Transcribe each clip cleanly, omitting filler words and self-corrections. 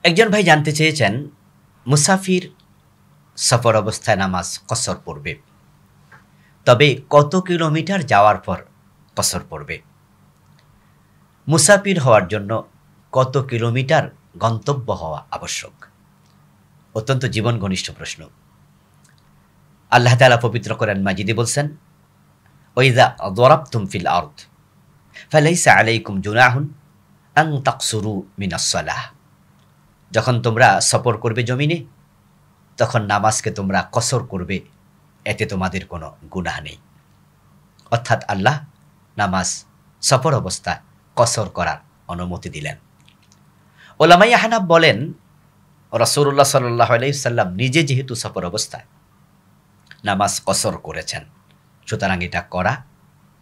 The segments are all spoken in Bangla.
একজন ভাই জানতে চেয়েছেন, মুসাফির সফর অবস্থায় নামাজ কসর পড়বে, তবে কত কিলোমিটার যাওয়ার পর কসর পড়বে? মুসাফির হওয়ার জন্য কত কিলোমিটার গন্তব্য হওয়া আবশ্যক? অত্যন্ত জীবন ঘনিষ্ঠ প্রশ্ন। আল্লাহ তাআলা পবিত্র কোরআন মাজিদে বলছেন, ওয়াইযা দরাবতুম ফিল আরদ ফালাইসা আলাইকুম জুনাহুন আন তাকসুরু মিনাস সালাহ। যখন তোমরা সফর করবে জমিনে, তখন নামাজকে তোমরা কসর করবে, এতে তোমাদের কোনো গুনাহ নেই। অর্থাৎ আল্লাহ নামাজ সফর অবস্থায় কসর করার অনুমতি দিলেন। ওলামায়ে হানাফ বলেন, রাসূলুল্লাহ সাল্লাল্লাহু আলাইহি ওয়াসাল্লাম নিজে যেহেতু সফর অবস্থায় নামাজ কসর করেছেন, সুতরাং এটা করা,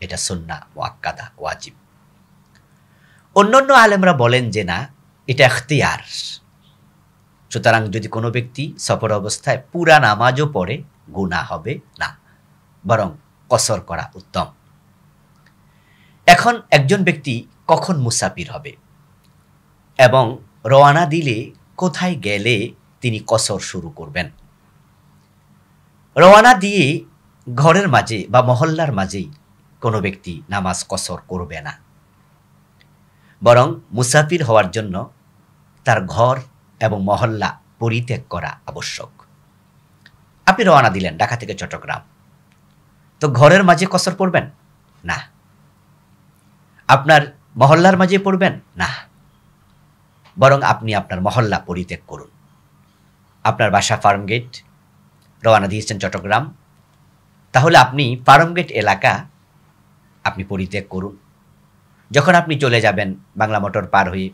এটা সুন্নাহ মুআক্কাদা, ওয়াজিব। অন্যান্য আলেমরা বলেন যে না, এটা ইখতিয়ার। সুতরাং যদি কোনো ব্যক্তি সফর অবস্থায় পুরা নামাজও পড়ে, গুনাহ হবে না, বরং কসর করা উত্তম। এখন একজন ব্যক্তি কখন মুসাফির হবে এবং রওনা দিলে কোথায় গেলে তিনি কসর শুরু করবেন? রওনা দিয়ে ঘরের মাঝে বা মহল্লার মাঝেই কোনো ব্যক্তি নামাজ কসর করবে না, বরং মুসাফির হওয়ার জন্য তার ঘর এবং মহল্লা পরিত্যাগ করা আবশ্যক। আপনি রওনা দিলেন ঢাকা থেকে চট্টগ্রাম, তো ঘরের মাঝে কসর পড়বেন না, আপনার মহল্লার মাঝে পড়বেন না, বরং আপনি আপনার মহল্লা পরিত্যাগ করুন। আপনার বাসা ফার্মগেট, রওনা দিয়েছেন চট্টগ্রাম, তাহলে আপনি ফার্মগেট এলাকা আপনি পরিত্যাগ করুন। যখন আপনি চলে যাবেন বাংলা মোটর পার হয়ে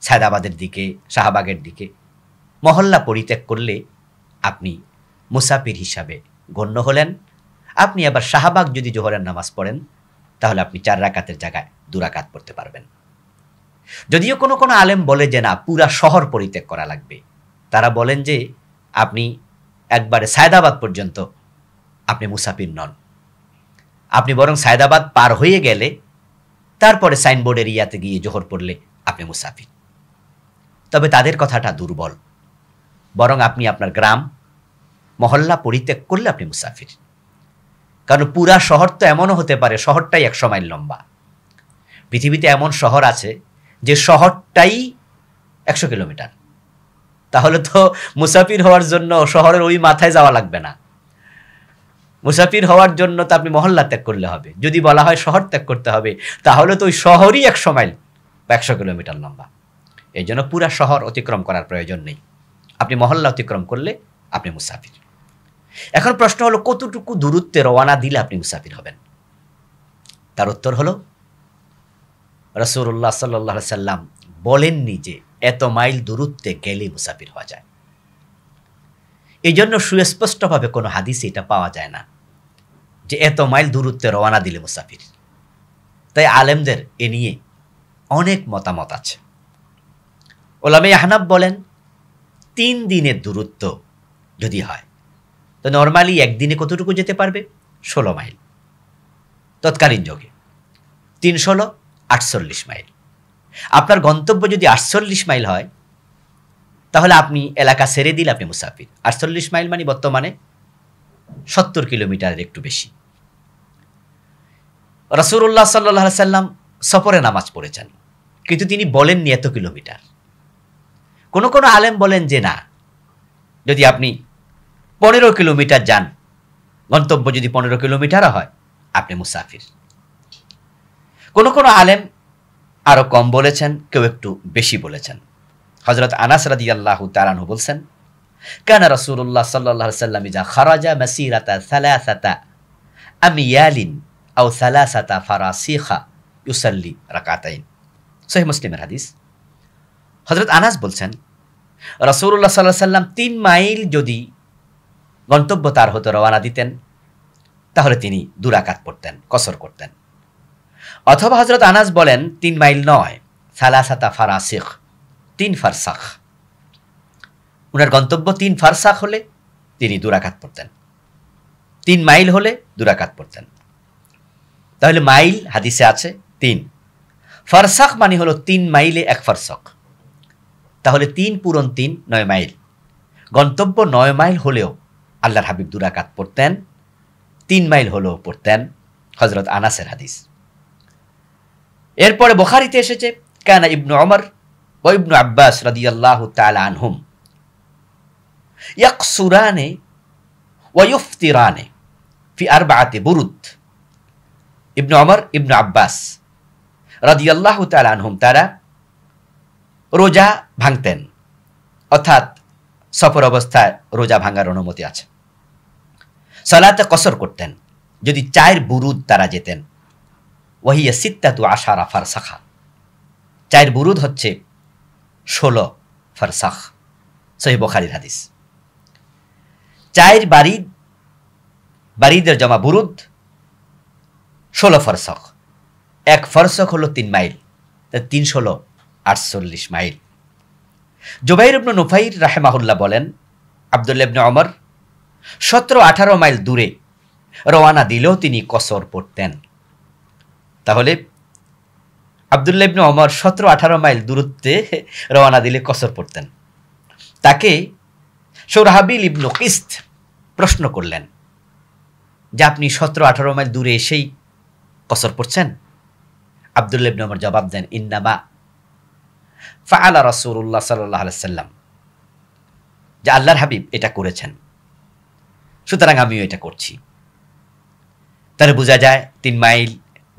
সায়দাবাদের দিকে, শাহবাগের দিকে, মহল্লা পরিত্যাগ করলে আপনি মুসাফির হিসাবে গণ্য হলেন। আপনি আবার শাহবাগ যদি জোহরের নামাজ পড়েন, তাহলে আপনি 4 রাকাতের জায়গায় 2 রাকাত পড়তে পারবেন। যদিও কোনো কোনো আলেম বলে যে না, পুরা শহর পরিত্যাগ করা লাগবে। তারা বলেন যে আপনি একবারে সায়দাবাদ পর্যন্ত আপনি মুসাফির নন, আপনি বরং সায়দাবাদ পার হয়ে গেলে তারপরে সাইনবোর্ড এরিয়াতে গিয়ে জোহর পড়লে আপনি মুসাফির। তবে তাদের কথাটা দুর্বল, বরং আপনি আপনার গ্রাম মহল্লা পরিত্যাগ করলে আপনি মুসাফির। কারণ পুরা শহর তো এমনও হতে পারে শহরটাই 100 মাইল লম্বা। পৃথিবীতে এমন শহর আছে যে শহরটাই 100 কিলোমিটার। তাহলে তো মুসাফির হওয়ার জন্য শহরের ওই মাথায় যাওয়া লাগবে না। মুসাফির হওয়ার জন্য তো আপনি মহল্লা ত্যাগ করলে হবে। যদি বলা হয় শহর ত্যাগ করতে হবে, তাহলে তো ওই শহরই 100 মাইল বা 100 কিলোমিটার লম্বা। এই জন্য পুরা শহর অতিক্রম করার প্রয়োজন নেই। আপনি মহল্লা অতিক্রম করলে আপনি মুসাফির। এখন প্রশ্ন হলো, কতটুকু দূরত্বে রওনা দিলে আপনি মুসাফির হবেন? তার উত্তর হলো, রাসূলুল্লাহ সাল্লাল্লাহু আলাইহি সাল্লাম বলেননি যে এত মাইল দূরত্বে গেলে মুসাফির হওয়া যায়। এই জন্য সুস্পষ্টভাবে কোনো হাদিসে এটা পাওয়া যায় না যে এত মাইল দূরত্বে রওনা দিলে মুসাফির। তাই আলেমদের এ নিয়ে অনেক মতামত আছে। ওলামায়ে হানাফ বলেন 3 দিনের দূরত্ব যদি হয়, তো নর্মালি একদিনে কতটুকু যেতে পারবে? 16 মাইল। তৎকালীন যুগে 3 16 48 মাইল। আপনার গন্তব্য যদি 48 মাইল হয়, তাহলে আপনি এলাকা ছেড়ে দিলে আপনি মুসাফির। 48 মাইল মানে বর্তমানে 70 কিলোমিটারের একটু বেশি। রাসূলুল্লাহ সাল্লাল্লাহু আলাইহি সাল্লাম সফরে নামাজ পড়েছেন, কিন্তু তিনি বলেননি এত কিলোমিটার। কোন কোন আলেম বলেন যে না, যদি আপনি 15 কিলোমিটার যান, গন্তব্য যদি 15 কিলোমিটারও হয়, আপনি মুসাফির। কোন কোন আলেম আরো কম বলেছেন, কেউ একটু বেশি বলেছেন। হযরত আনাস রাদিয়াল্লাহু তাআলা আনহু বলছেন, কানা রাসূলুল্লাহ সাল্লাল্লাহু আলাইহি ওয়াসাল্লাম ইযা খারাজা মাসিরাতা সালাসাতা আময়ালিন আও সালাসাতা ফারাসিখা ইউসাল্লি রাকাতাইন। সহিহ মুসলিমের হাদিস। হযরত আনাস বলছেন, রাসূলুল্লাহ সাল্লাল্লাহু আলাইহি ওয়াসাল্লাম 3 মাইল যদি গন্তব্য তার হতে রওনা দিতেন, তাহলে তিনি 2 রাকাত পড়তেন, কসর করতেন। অথবা হযরত আনাস বলেন 3 মাইল নয়, সালাসাতা ফারাসিখ, 3 ফারসাখ। উনার গন্তব্য 3 ফারসাখ হলে তিনি 2 রাকাত পড়তেন, 3 মাইল হলে 2 রাকাত পড়তেন। তাহলে মাইল হাদিসে আছে 3, ফারসাখ মানে হলো 3 মাইলে 1 ফারসাখ। তাহলে 3 পূরণ 3 9 মাইল। গন্তব্য 9 মাইল হলেও আল্লাহর হাবিব 2 রাকাত পড়তেন, 3 মাইল হলেও পড়তেন। হযরত আনাসের হাদিস। এরপরে বুখারীতে এসেছে কানা ইবনু ওমর ওয়া ইবনু আব্বাস রাদিয়াল্লাহু তাআলা আনহুম ইয়াকসুরানে ওয়া ইফতিরানে ফি আরবাআতি বুরুদ। ইবনু ওমর, ইবনু আব্বাস রাদিয়াল্লাহু তাআলা আনহুম তারা রোজা ভাঙতেন, অর্থাৎ সফর অবস্থায় রোজা ভাঙার অনুমতি আছে। সালাতে কসর করতেন যদি 4 বুরুদ তারা যেতেন। ওয়াহিয়া সিত্তাতু আশারা ফারসাখা, 4 বুরুদ হচ্ছে 16 ফারসাখ। সহিহ বুখারীর হাদিস। 4 বারিদের জমা বুরুদ 16 ফারসাখ। 1 ফারসাখ হলো 3 মাইল, 3 16 48 মাইল। জুবাইর ইবনে নুফাইর রাহিমাহুল্লাহ বলেন, আব্দুল্লাহ ইবনে ওমর 17-18 মাইল দূরে রওয়ানা দিলেও তিনি কসর পড়তেন। তাহলে আব্দুল্লাহ ইবনে ওমর 17-18 মাইল দূরত্বে রওনা দিলে কসর পড়তেন। তাকে শুরাহবিল ইবনে কিস্ত প্রশ্ন করলেন যে আপনি 17-18 মাইল দূরে এসেই কসর পড়ছেন? আব্দুল্লাহ ইবনে ওমর জবাব দেন, ইন্নামা ফাআলা রাসূলুল্লাহ সাল্লাল্লাহু আলাইহি ওয়াসাল্লাম, যে আল্লাহর হাবিব এটা করেছেন, সুতরাং আমিও এটা করছি। তাহলে বোঝা যায় 3 মাইল,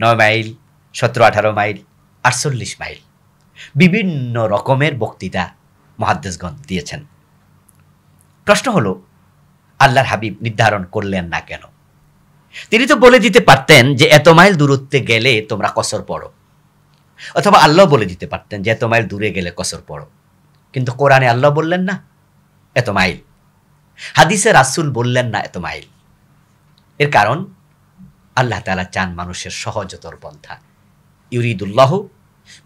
9 মাইল, 17-18 মাইল, 48 মাইল বিভিন্ন রকমের বক্তৃতা মুহাদ্দিসগণ দিয়েছেন। প্রশ্ন হলো, আল্লাহর হাবিব নির্ধারণ করলেন না কেন? তিনি তো বলে দিতে পারতেন যে এত মাইল দূরত্বে গেলে তোমরা কসর পড়ো, অথবা আল্লাহ বলে দিতে পারতেন যে এত মাইল দূরে গেলে কসর পড়ো। কিন্তু কোরআনে আল্লাহ বললেন না এত মাইল, হাদিসে রাসূল বললেন না এত মাইল। এর কারণ আল্লাহ তাআলা চান মানুষের সহজতর পন্থা। ইউরিদুল্লাহু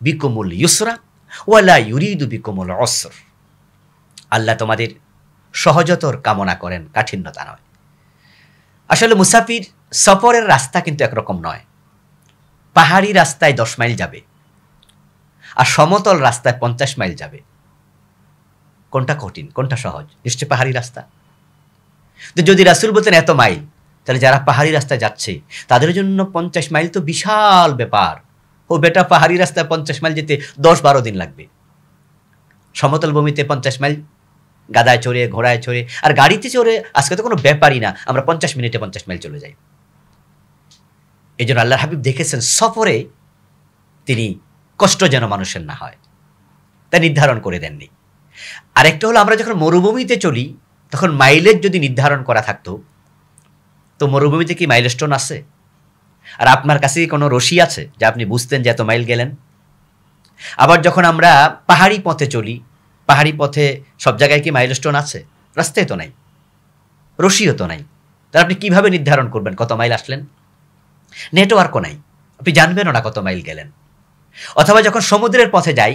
বিকুমুল ইউসরা ওয়ালা ইউরিদু বিকুমুল উসর। আল্লাহ তোমাদের সহজতর কামনা করেন, কাঠিন্যতা নয়। আসলে মুসাফির সফরের রাস্তা কিন্তু একরকম নয়। পাহাড়ি রাস্তায় 10 মাইল যাবে আর সমতল রাস্তায় 50 মাইল যাবে। কোনটা কঠিন, কোনটা সহজ? নিশ্চয় পাহাড়ি রাস্তা। তো যদি রাসূল বলতেন এত মাইল, তাহলে যারা পাহাড়ি রাস্তায় যাচ্ছে তাদের জন্য 50 মাইল তো বিশাল ব্যাপার। ও বেটা, পাহাড়ি রাস্তায় 50 মাইল যেতে 10-12 দিন লাগবে। সমতল ভূমিতে 50 মাইল গাদায় চড়ে, ঘোড়ায় চড়ে আর গাড়িতে চড়ে আজকে তো কোনো ব্যাপারই না, আমরা 50 মিনিটে 50 মাইল চলে যাই। এই জন্য আল্লাহর হাবিব দেখেছেন সফরে তিনি কষ্ট যেন মানুষের না হয়, তা নির্ধারণ করে দেননি। আরেকটা হলো, আমরা যখন মরুভূমিতে চলি তখন মাইলেজ যদি নির্ধারণ করা থাকতো, তো মরুভূমিতে কি মাইলস্টোন আছে? আর আপনার কাছে কোনো রশি আছে যে আপনি বুঝতেন যে এত মাইল গেলেন? আবার যখন আমরা পাহাড়ি পথে চলি, পাহাড়ি পথে সব জায়গায় কি মাইলস্টোন আছে? রাস্তায় তো নাই, রশিও তো নাই। তাহলে আপনি কিভাবে নির্ধারণ করবেন কত মাইল আসলেন? নেটওয়ার্কও নাই, আপনি জানবেনও না কত মাইল গেলেন। অথবা যখন সমুদ্রের পথে যাই,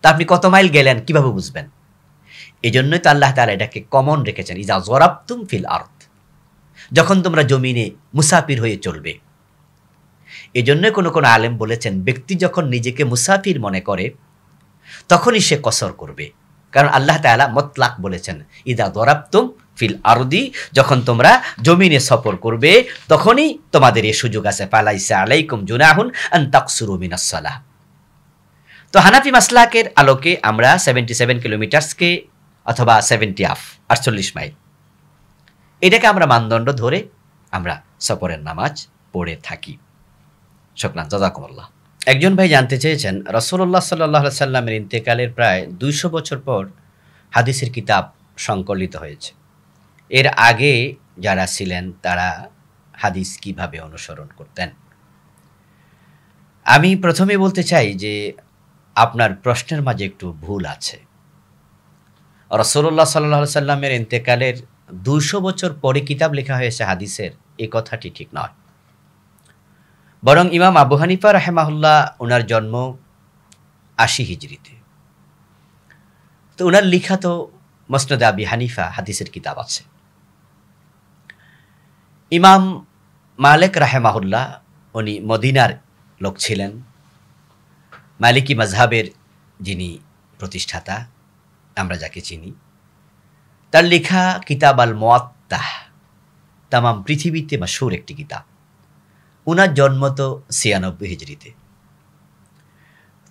তা আপনি কত মাইল গেলেন কিভাবে বুঝবেন? এই জন্যই তো আল্লাহ তাআলা এটাকে কমন রেখেছেন, ইজা যরাবতুম ফিল আরদ, যখন তোমরা জমিনে মুসাফির হয়ে চলবে। এই জন্য কোনো কোনো আলেম বলেছেন, ব্যক্তি যখন নিজেকে মুসাফির মনে করে তখনই সে কসর করবে। কারণ আল্লাহ তাআলা মতলাক বলেছেন, ইজা যরাবতুম ফিল আরদি, যখন তোমরা জমিনে সফর করবে তখনই তোমাদের এই সুযোগ আছে। ফালাইসা আলাইকুম জুনাহুন আন তাকসুরু মিনাস সালাহ। তো হানাফি মাসলাকের আলোকে আমরা 77 কিলোমিটারসকে অথবা 48 মাইল, এটাকে আমরা মানদণ্ড ধরে আমরা সফরের নামাজ পড়ে থাকি। শুকরান, জাযাকুমুল্লাহ। একজন ভাই জানতে চেয়েছেন, রাসূলুল্লাহ সাল্লাল্লাহু আলাইহি সাল্লামের ইন্তেকালের প্রায় 200 বছর পর হাদিসের কিতাব সংকলিত হয়েছে। এর আগে যারা ছিলেন তারা হাদিস কিভাবে অনুসরণ করতেন? আমি প্রথমে বলতে চাই যে আপনার প্রশ্নের মাঝে একটু ভুল আছে। রাসূলুল্লাহ সাল্লাল্লাহু আলাইহি সাল্লামের ইন্তেকালের 200 বছর পরে কিতাব লেখা হয়েছে হাদিসের, এই কথাটি ঠিক নয়। বরং ইমাম আবু হানিফা রাহিমাহুল্লাহ, ওনার জন্ম 80 হিজরিতে। তো ওনার লিখা তো মুসনাদ আবি হানিফা হাদিসের কিতাব আছে। ইমাম মালিক রাহিমাহুল্লাহ, উনি মদিনার লোক ছিলেন, মালিকি মাযহাবের যিনি প্রতিষ্ঠাতা, আমরা যাকে চিনি, তার লেখা কিতাব আল মুয়াত্তা তামাম পৃথিবীতে মাশহুর একটি কিতাব। উনার জন্ম তো ৯৬ হিজরিতে,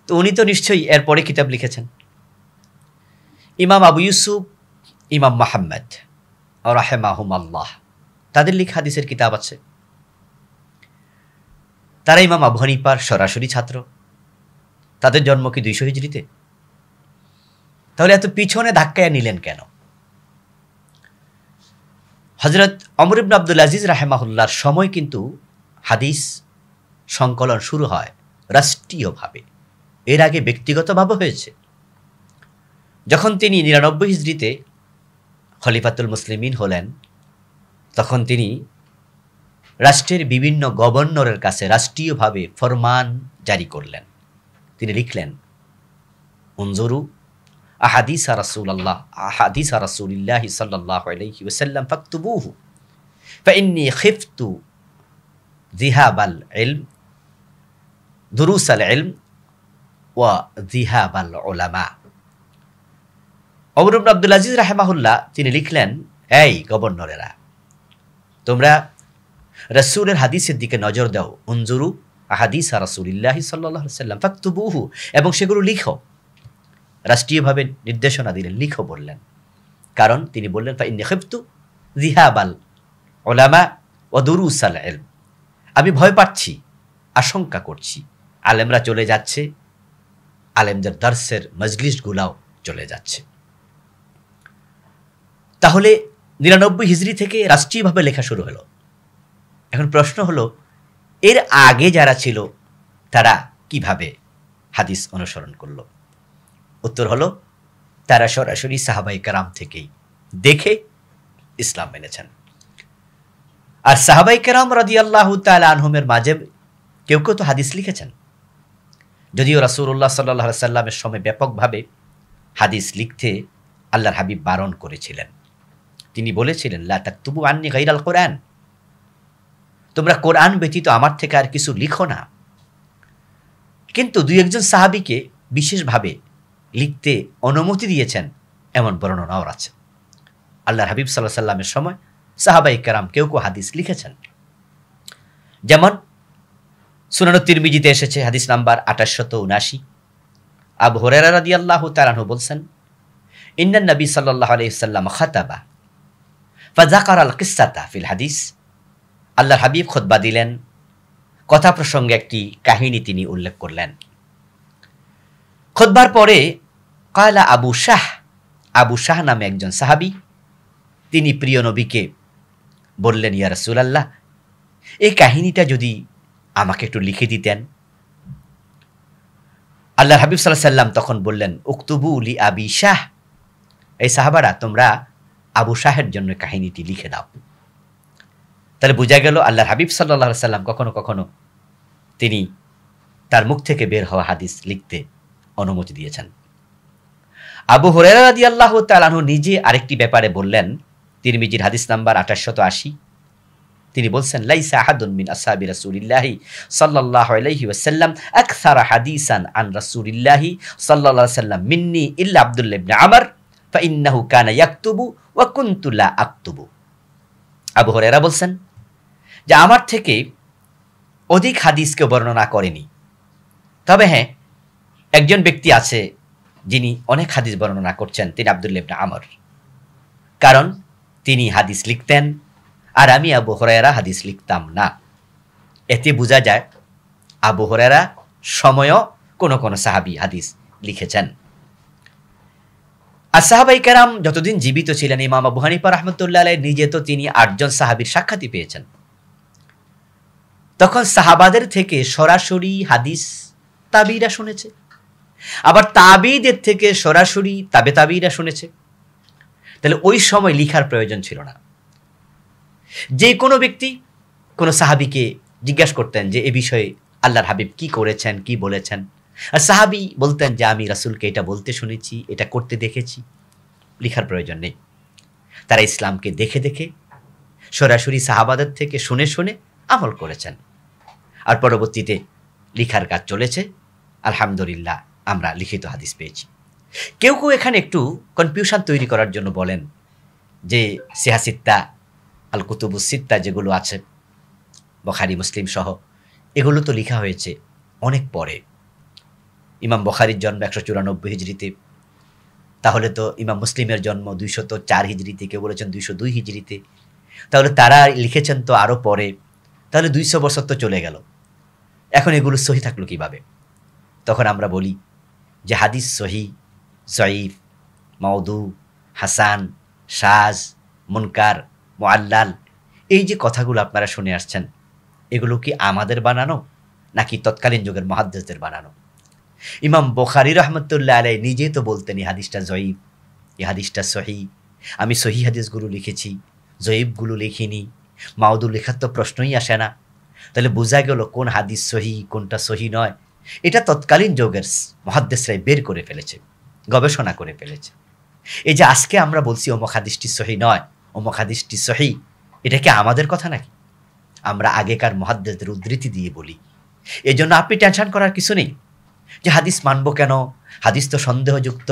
তো উনি তো নিশ্চয়ই এরপরে কিতাব লিখেছেন। ইমাম আবু ইউসুফ, ইমাম মুহাম্মদ রাহিমাহুমাল্লাহ, তাদের লেখা হাদিসের কিতাব আছে। তারা ইমাম আবু হানিফার সরাসরি ছাত্র। তাদের জন্ম কি ২০০ হিজরিতে? তাহলে এত পিছনে ধাক্কায় নিলেন কেন? হযরত ওমর ইবনে আব্দুল আজিজ রাহিমাহুল্লাহর সময় কিন্তু হাদিস সংকলন শুরু হয় রাষ্ট্রীয়ভাবে, এর আগে ব্যক্তিগতভাবে হয়েছে। যখন তিনি ৯৯ হিজরিতে খলিফাতুল মুসলিমিন হলেন, তখন তিনি রাষ্ট্রের বিভিন্ন গভর্নরের কাছে রাষ্ট্রীয়ভাবে ফরমান জারি করলেন। তিনি লিখলেন, উনজুরু আহাদিসা রাসূলিল্লাহি সাল্লাল্লাহু আলাইহি ওয়াসাল্লাম ফাকতুবুহু ফাইন্নী খিফতু যিহাবাল ইলম দুরুসাল ইলম ওয়া যিহাবাল উলামা। ওমর ইবনে আব্দুল আজিজ রাহিমাহুল্লাহ তিনি লিখলেন, এই গভর্নরেরা, তোমরা রাসূলের হাদিসের দিকে নজর দাও। উনজুরু আহাদিসা রাসূলিল্লাহি সাল্লাল্লাহু আলাইহি ওয়াসাল্লাম ফাকতুবুহু, এবং সেগুলো লিখো। রাষ্ট্রীয়ভাবে নির্দেশনা দিলেন, লিখো বললেন। কারণ তিনি বললেন, ফাইন্নী খিফতু যিহাবাল উলামা ওয়া দুরুসাল ইলম, আমি ভয় পাচ্ছি, আশঙ্কা করছি, আলেমরা চলে যাচ্ছে, আলেমদের দর্সের মজলিসগুলাও চলে যাচ্ছে। তাহলে ৯৯ হিজরি থেকে রাষ্ট্রীয়ভাবে লেখা শুরু হলো। এখন প্রশ্ন হলো, এর আগে যারা ছিল তারা কিভাবে হাদিস অনুসরণ করলো? উত্তর হলো, তারা সরাসরি সাহাবায়ে কেরাম থেকেই দেখে ইসলাম মেনেছেন। আর সাহাবায়ে কেরাম রাদিয়াল্লাহু তাআলা আনহুমের মাঝে কেউ কেউ তো হাদিস লিখেছেন, যদিও রাসূলুল্লাহ সাল্লাল্লাহু আলাইহি সাল্লামের সময় ব্যাপকভাবে হাদিস লিখতে আল্লাহর হাবিব বারণ করেছিলেন। তিনি বলেছিলেন, লা তাকতুবু আন্নী গায়রাল কোরআন, তোমরা কোরআন ব্যতীত আমার থেকে আর কিছু লিখো না। কিন্তু দুই একজন সাহাবীকে বিশেষভাবে লিখতে অনুমতি দিয়েছেন, এমন বর্ণনাও আছে। আল্লাহর হাবিব সাল্লাল্লাহু আলাইহি সাল্লামের সময় সাহাবায়ে কেরাম কেউ কেউ হাদিস লিখেছেন। যেমন সুনান তিরমিজিতে এসেছে হাদিস নাম্বার ২৮৭৯, আবু হুরায়রা রাদিয়াল্লাহু তাআলা আনহু বলছেন, ইন্নান নবী সাল্লাল্লাহু আলাইহি ওয়াসাল্লাম খাতাবা ফাযাকারাল কিসসাতা ফিল হাদিস, আল্লাহর হাবিব খুতবা দিলেন, কথা প্রসঙ্গে একটি কাহিনী তিনি উল্লেখ করলেন। খুতবার পরে কালা আবু শাহ নামে একজন সাহাবী, তিনি প্রিয় নবীকে বললেন, ইয়া রাসূলুল্লাহ, এই কাহিনীটা যদি আমাকে একটু লিখে দিতেন। আল্লাহর হাবিব সাল্লাল্লাহু আলাইহি সাল্লাম তখন বললেন, উকতুবু লি আবি শাহ, এই সাহাবারা তোমরা আবু শাহের জন্য কাহিনীটি লিখে দাও। তাহলে বোঝা গেল আল্লাহর হাবিব সাল্লাল্লাহু আলাইহি সাল্লাম কখনো কখনো তিনি তার মুখ থেকে বের হওয়া হাদিস লিখতে অনুমতি দিয়েছেন। আবু হুরায়রা রাদিয়াল্লাহু তাআলা আনহু নিজে আরেকটি ব্যাপারে বললেন, তিরমিজির হাদিস নাম্বার ২৮৮০, তিনি বলছেন, লাইসা আহাদুন মিন আসহাবি রাসূলিল্লাহি সাল্লাল্লাহু আলাইহি ওয়াসাল্লাম আকসারা হাদিসান আন রাসূলিল্লাহি সাল্লাল্লাহু আলাইহি ওয়াসাল্লাম মিন্নি ইল্লা আব্দুল্লাহ ইবনে আমর ফাইন্নাহু কানা ইয়াকতুবু ওয়া কুনতু লা আকতুবু। আবু হুরায়রা বলছেন যে আমার থেকে অধিক হাদিস কেউ বর্ণনা করেনি, তবে হ্যাঁ, একজন ব্যক্তি আছে যিনি অনেক হাদিস বর্ণনা করছেন, তিনি আব্দুল্লাহ ইবনে আমর। কারণ তিনি হাদিস লিখতেন আর আমি আবু হুরায়রা হাদিস লিখতাম না। এতে বোঝা যায় আবু হুরায়রা সময়ও কোন কোন সাহাবী হাদিস লিখেছেন। আর সাহাবায়ে কেরাম যতদিন জীবিত ছিলেন, ইমাম আবু হানিফা রাহমাতুল্লাহ আলাইহি নিজে তো তিনি ৮ জন সাহাবীর সাক্ষাৎই পেয়েছেন। তখন সাহাবাদের থেকে সরাসরি হাদিস তাবিঈরা শুনেছে, আবার তাবিঈদের থেকে সরাসরি তাবিঈরা শুনেছে। তাহলে ওই সময় লিখার প্রয়োজন ছিল না। যে কোনো ব্যক্তি কোনো সাহাবীকে জিজ্ঞাসা করতেন যে এ বিষয়ে আল্লাহর হাবিব কি করেছেন, কি বলেছেন, আর সাহাবী বলতেন যে আমি রাসূলকে এটা বলতে শুনেছি, এটা করতে দেখেছি। লিখার প্রয়োজন নেই। তারা ইসলামকে দেখে দেখে সরাসরি সাহাবাদের থেকে শুনে শুনে আমল করেছেন, আর পরবর্তীতে লিখার কাজ চলেছে। আলহামদুলিল্লাহ আমরা লিখিত হাদিস পেয়েছি। কেউ কেউ এখানে একটু কনফিউশন তৈরি করার জন্য বলেন যে সিহাসিত্তা আল কুতুবুস সিত্তা যেগুলো আছে বুখারী মুসলিম সহ, এগুলো তো লেখা হয়েছে অনেক পরে। ইমাম বুখারীর জন্ম 194 হিজরিতে, তাহলে তো ইমাম মুসলিমের জন্ম 204 হিজরিতে, কেউ বলেছেন 202 হিজরিতে, তাহলে তারা লিখেছেন তো আরও পরে, তাহলে 200 বছর তো চলে গেল। এখন এগুলো সহি থাকলো কিভাবে? তখন আমরা বলি যে হাদিস সহি, জয়ীফ, মাউদু, হাসান, শাজ, মুনকার, মুআল্লাল, এই যে কথাগুলো আপনারা শুনে আসছেন, এগুলো কি আমাদের বানানো নাকি তৎকালীন যুগের মুহাদ্দিসদের বানানো? ইমাম বুখারী রাহমাতুল্লাহ আলাইহি নিজেই তো বলতেন এই হাদিসটা জয়ীফ, এই হাদিসটা সহি, আমি সহি হাদিসগুলো লিখেছি, জয়ীফগুলো লিখিনি, মাউদু লেখার তো প্রশ্নই আসে না। তাহলে বোঝা গেল কোন হাদিস সহি কোনটা সহি নয়, এটা তৎকালীন যুগের মুহাদ্দিসরাই বের করে ফেলেছে, গবেষণা করে ফেলেছে। এই যে আজকে আমরা বলছি অমুক হাদিসটি সহি নয়, অমুক হাদিসটি সহি, এটা কি আমাদের কথা নাকি? আমরা আগেকার মুহাদ্দিসদের উদ্ধৃতি দিয়ে বলি। এই জন্য আপনি টেনশন করার কিছু নেই যে হাদিস মানব কেন, হাদিস তো সন্দেহযুক্ত,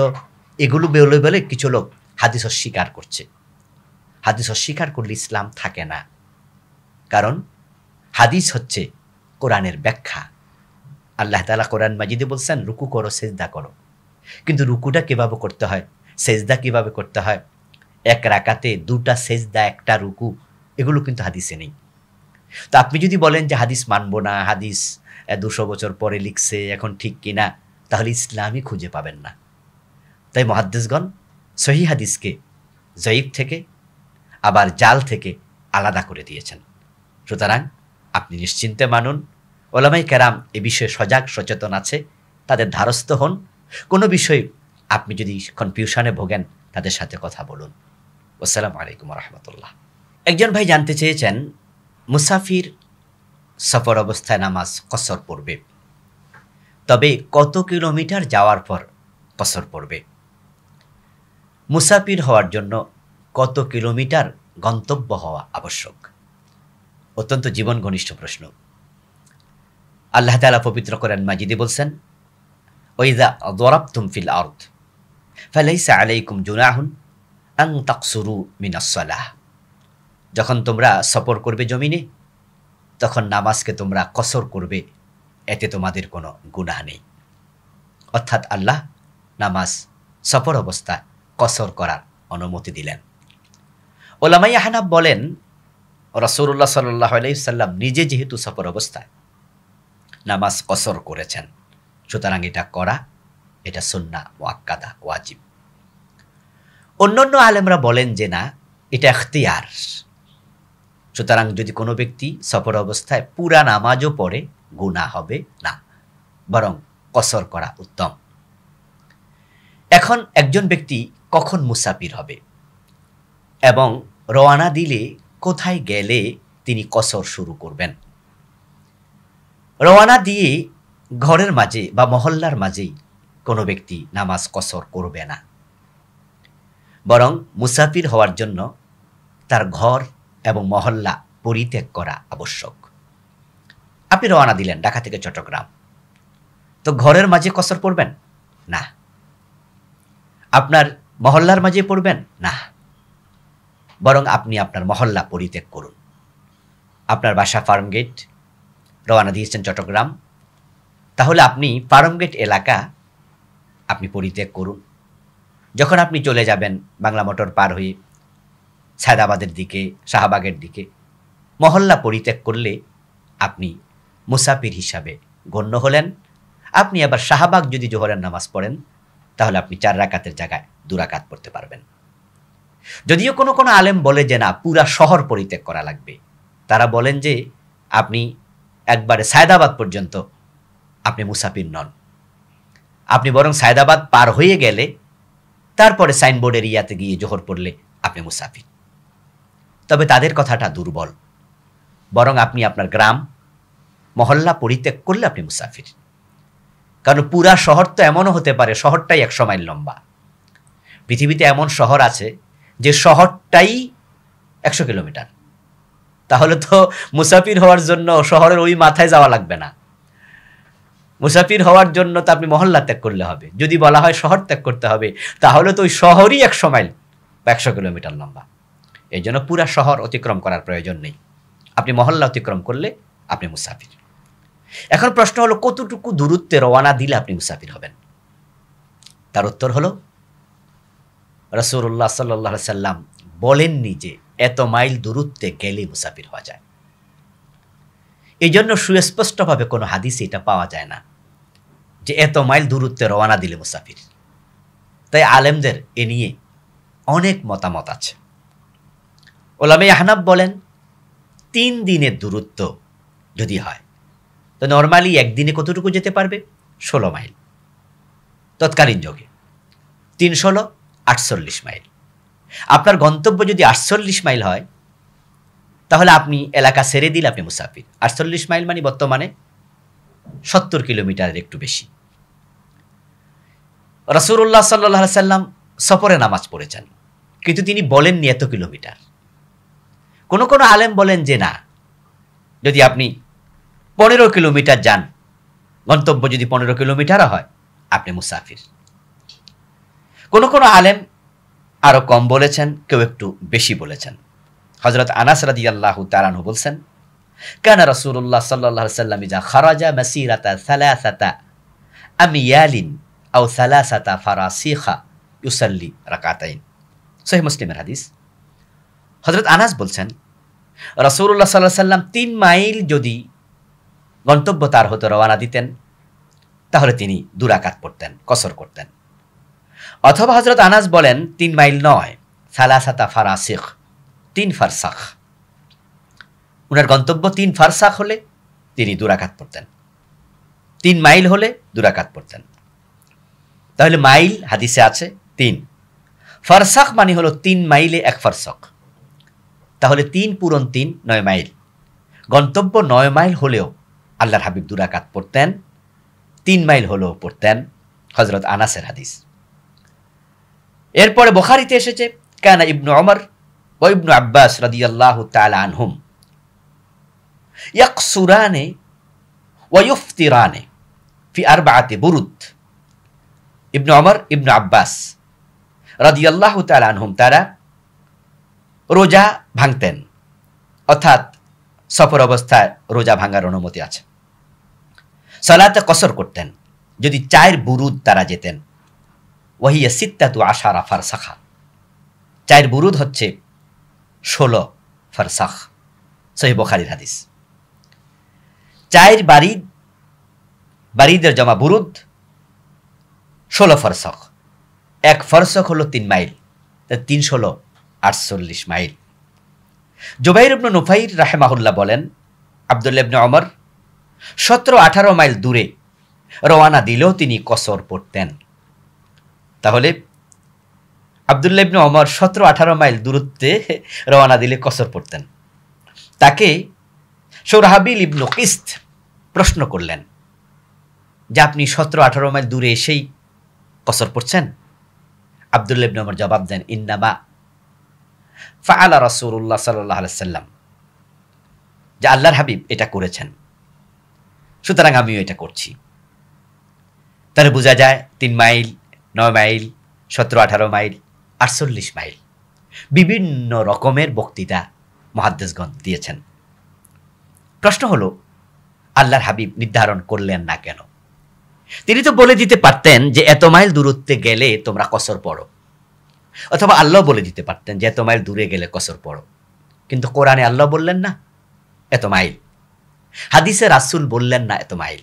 এগুলো বলে বলে কিছু লোক হাদিস অস্বীকার করছে। হাদিস অস্বীকার করলে ইসলাম থাকে না, কারণ হাদিস হচ্ছে কোরআনের ব্যাখ্যা। আল্লাহ তাআলা কোরআন মাজিদে বলছেন রুকু করো, সেজদা করো, কিন্তু রুকুটা কিভাবে করতে হয়, সেজদা কিভাবে করতে হয়, এক রাকাতে 2টা সেজদা 1টা রুকু, এগুলো কিন্তু হাদিসে নেই। তো আপনি যদি বলেন যে হাদিস মানব না, হাদিস 200 বছর পরে লিখছে, এখন ঠিক কিনা, তাহলে ইসলামই খুঁজে পাবেন না। তাই মুহাদ্দিসগণ সহি হাদিসকে জয়ীফ থেকে আবার জাল থেকে আলাদা করে দিয়েছেন। সুতরাং আপনি নিশ্চিন্তে মানুন, ওলামায়ে কেরাম এ বিষয়ে সজাগ সচেতন আছে, তাদের ধারস্থ হন। কোনো বিষয়ে আপনি যদি কনফিউশনে ভোগেন তাদের সাথে কথা বলুন। আসসালামু আলাইকুম ওয়া রাহমাতুল্লাহ। একজন ভাই জানতে চেয়েছেন মুসাফির সফর অবস্থায় নামাজ কসর পড়বে, তবে কত কিলোমিটার যাওয়ার পর কসর পড়বে? মুসাফির হওয়ার জন্য কত কিলোমিটার গন্তব্য হওয়া আবশ্যক? অত্যন্ত জীবন ঘনিষ্ঠ প্রশ্ন। আল্লাহ তাআলা পবিত্র কোরআন মাজিদে বলছেন ওয়াইযা দারাবতুম ফিল আরদ ফালাইসা আলাইকুম জুনাহুন আন তাকসুরু মিনাস সালাহ। যখন তোমরা সফর করবে জমিনে, তখন নামাজকে তোমরা কসর করবে, এতে তোমাদের কোনো গুনাহ নেই। অর্থাৎ আল্লাহ নামাজ সফর অবস্থায় কসর করার অনুমতি দিলেন। ওলামায়ে হানাফ বলেন রাসূলুল্লাহ সাল্লাল্লাহু আলাইহি ওয়াসাল্লাম নিজে যেহেতু সফর অবস্থায় নামাজ কসর করেছেন, সুতরাং এটা করা, এটা সুন্নাহ মুআক্কাদা, ওয়াজিব। অন্যান্য আলেমরা বলেন যে না, এটা ইখতিয়ার। সুতরাং যদি কোনো ব্যক্তি সফর অবস্থায় পুরা নামাজও পড়ে গুনাহ হবে না, বরং কসর করা উত্তম। এখন একজন ব্যক্তি কখন মুসাফির হবে এবং রওনা দিলে কোথায় গেলে তিনি কসর শুরু করবেন? রওনা দিয়ে ঘরের মাঝে বা মহল্লার মাঝেই কোনো ব্যক্তি নামাজ কসর করবে না, বরং মুসাফির হওয়ার জন্য তার ঘর এবং মহল্লা পরিত্যাগ করা আবশ্যক। আপনি রওনা দিলেন ঢাকা থেকে চট্টগ্রাম, তো ঘরের মাঝে কসর পড়বেন না, আপনার মহল্লার মাঝে পড়বেন না, বরং আপনি আপনার মহল্লা পরিত্যাগ করুন। আপনার বাসা ফার্মগেট, রওনা দিয়েছেন চট্টগ্রাম, তাহলে আপনি ফার্মগেট এলাকা আপনি পরিত্যাগ করুন। যখন আপনি চলে যাবেন বাংলা মোটর পার হয়ে সায়দাবাদের দিকে, শাহবাগের দিকে, মহল্লা পরিত্যাগ করলে আপনি মুসাফির হিসাবে গণ্য হলেন। আপনি আবার শাহবাগ যদি জোহরের নামাজ পড়েন, তাহলে আপনি 4 রাকাতের জায়গায় 2 রাকাত পড়তে পারবেন। যদিও কোনো কোনো আলেম বলে যে না, পুরা শহর পরিত্যাগ করা লাগবে। তারা বলেন যে আপনি একবারে সায়দাবাদ পর্যন্ত আপনি মুসাফির নন, আপনি বরং সায়দাবাদ পার হয়ে গেলে তারপরে সাইনবোর্ড এরিয়াতে গিয়ে জোহর পড়লে আপনি মুসাফির। তবে তাদের কথাটা দুর্বল, বরং আপনি আপনার গ্রাম মহল্লা পরিত্যাগ করলে আপনি মুসাফির। কারণ পুরা শহর তো এমনও হতে পারে শহরটাই 100 মাইল লম্বা। পৃথিবীতে এমন শহর আছে যে শহরটাই 100 কিলোমিটার, তাহলে তো মুসাফির হওয়ার জন্য শহরের ওই মাথায় যাওয়া লাগবে না। মুসাফির হওয়ার জন্য তো আপনি মহল্লা ত্যাগ করলে হবে। যদি বলা হয় শহর ত্যাগ করতে হবে, তাহলে তো ওই শহরই 100 মাইল বা 100 কিলোমিটার লম্বা। এই জন্য পুরা শহর অতিক্রম করার প্রয়োজন নেই। আপনি মহল্লা অতিক্রম করলে আপনি মুসাফির। এখন প্রশ্ন হলো, কতটুকু দূরত্বে রওনা দিলে আপনি মুসাফির হবেন? তার উত্তর হলো, রাসূলুল্লাহ সাল্লাল্লাহু আলাইহি সাল্লাম বলেননি যে এত মাইল দূরত্বে গেলে মুসাফির হওয়া যায়। এই জন্য সুস্পষ্টভাবে কোনো হাদিসে এটা পাওয়া যায় না যে এত মাইল দূরত্বে রওনা দিলে মুসাফির। তাই আলেমদের এ নিয়ে অনেক মতামত আছে। ওলামায়ে আহনাফ বলেন 3 দিনের দূরত্ব যদি হয়, তো নর্মালি একদিনে কতটুকু যেতে পারবে? 16 মাইল। তৎকালীন যুগে 3 16 48 মাইল। আপনার গন্তব্য যদি 48 মাইল হয়, তাহলে আপনি এলাকা ছেড়ে দিলে আপনি মুসাফির। 48 মাইল মানে বর্তমানে 70 কিলোমিটারের একটু বেশি। রাসূলুল্লাহ সাল্লাল্লাহু আলাইহি সাল্লাম সফরে নামাজ পড়েছেন, কিন্তু তিনি বলেননি এত কিলোমিটার। কোন কোন আলেম বলেন যে না, যদি আপনি 15 কিলোমিটার যান, গন্তব্য যদি 15 কিলোমিটারও হয়, আপনি মুসাফির। কোন কোন আলেম আরো কম বলেছেন, কেউ একটু বেশি বলেছেন। হযরত আনাস রাদিয়াল্লাহু তাআলা আনহু বলছেন, কানা রাসূলুল্লাহ সাল্লাল্লাহু আলাইহি সাল্লাম ইযা খারাজা মাসিরাতা সালাসাতা আময়ালিন আও সালাসাতা ফারাসিখা ইউসাল্লি রাকাতাইন। সহিহ মুসলিমের হাদিস। হযরত আনাস বলছেন, রাসূলুল্লাহ সাল্লাল্লাহু আলাইহি সাল্লাম 3 মাইল যদি গন্তব্য তার হতে রওনা দিতেন, তাহলে তিনি 2 রাকাত পড়তেন, কসর করতেন। অথবা হযরত আনাস বলেন 3 মাইল নয়, সালাসাতা ফারাসিখ, 3 ফারসাখ। উনার গন্তব্য 3 ফারসাখ হলে তিনি 2 রাকাত পড়তেন, 3 মাইল হলে 2 রাকাত পড়তেন। তাহলে মাইল হাদিসে আছে 3, ফারসাখ মানে হলো 3 মাইলে 1 ফারসাখ। তাহলে 3 পূরণ 3 9 মাইল। গন্তব্য 9 মাইল হলেও আল্লাহর হাবিব 2 রাকাত পড়তেন, 3 মাইল হলেও পড়তেন। হযরত আনাসের হাদিস। এরপরে বুখারীতে এসেছে, কানা ইবনু ওমর ওয়া ইবনু আব্বাস রাদিয়াল্লাহু তাআলা আনহুম ইয়াকসুরানে ওয়া ইফতিরানে ফি 4 বুরুদ। ইবনু ওমর, ইবনু আব্বাস রাদিয়াল্লাহু তাআলা আনহুম তারা রোজা ভাঙতেন, অর্থাৎ সফর অবস্থায় রোজা ভাঙার অনুমতি আছে। সালাতে কসর করতেন যদি 4 বুরুদ তারা যেতেন। ওয়াহিয়া সিত্তাতু আশারা ফারসাখা, 4 বুরুদ হচ্ছে 16 ফারসাখ। সহিহ বুখারীর হাদিস। 4 বারিদের জমা বুরুদ 16 ফারসাখ। 1 ফারসাখ হলো 3 মাইল, 3 16 48 মাইল। জুবাইর ইবনে নুফাইর রাহিমাহুল্লাহ বলেন, আব্দুল্লাহ ইবনে ওমর 17-18 মাইল দূরে রওনা দিলেও তিনি কসর পড়তেন। তাহলে আব্দুল্লাহ ইবনে ওমর 17-18 মাইল দূরত্বে রওনা দিলে কসর পড়তেন। তাকে শুরাহবিল ইবনে কিস্ত প্রশ্ন করলেন যে আপনি 17-18 মাইল দূরে এসেই কসর পড়ছেন? আব্দুল্লাহ ইবনে ওমর জবাব দেন, ইন্নামা ফাআলা রাসূলুল্লাহ সাল্লাল্লাহু আলাইহি সাল্লাম, যে আল্লাহর হাবিব এটা করেছেন, সুতরাং আমিও এটা করছি। তাহলে বোঝা যায় 3 মাইল, 9 মাইল, 17-18 মাইল, 48 মাইল। বিভিন্ন রকমের বক্তৃতা মুহাদ্দিসগণ দিয়েছেন। প্রশ্ন হলো, আল্লাহর হাবিব নির্ধারণ করলেন না কেন? তিনি তো বলে দিতে পারতেন যে এত মাইল দূরত্বে গেলে তোমরা কসর পড়ো, অথবা আল্লাহ বলে দিতে পারতেন যে এত মাইল দূরে গেলে কসর পড়ো। কিন্তু কোরআনে আল্লাহ বললেন না এত মাইল, হাদিসে রাসূল বললেন না এত মাইল।